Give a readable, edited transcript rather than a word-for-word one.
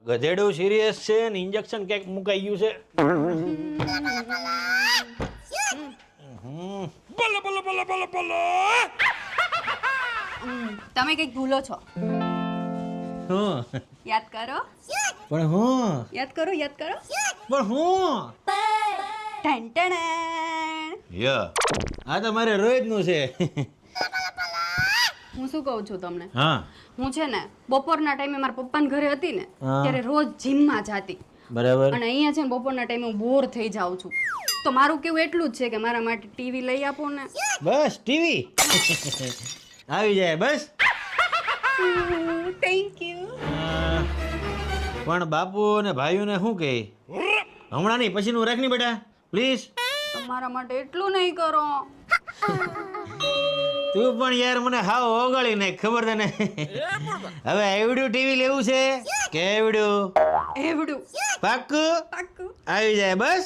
ગધેડું serious છે ને injection ક્યાંક મુકાઈ ગયું છે. બોલો બોલો બોલો બોલો બોલો. તમે કંઈક ભૂલો છો. હું યાદ કરો. પણ હું યાદ કરો યાદ કરો. પણ હું ટન ટન. યા આ તો મારે રોજનું છે. હું શું કહું છું તમને, હા હું છે ને બપોરના ટાઈમે મારા પપ્પાના ઘરે હતી ને હા. ત્યારે રોજ જીમમાં જાતી બરાબર. અને અહીંયા છે ને બપોરના ટાઈમે હું બોર થઈ જાઉં છું. તો મારું કેવું એટલું જ છે કે મારા માટે ટીવી લઈ આપો ને. બસ ટીવી આવી જાય બસ. Thank you. પણ બાપુ અને ભાઈઓને શું કહે? હમણાં નહીં, પછીનું રાખ નહીં બેટા પ્લીઝ. તમારા માટે એટલું નહીં કરો. તું પણ યાર મને હાવ ઓગાળી નાખ, ખબર તને? હવે એવડું ટીવી લેવું છે કે એવડું? એવડું પાક્કું પાક્કું. આવી જાય બસ.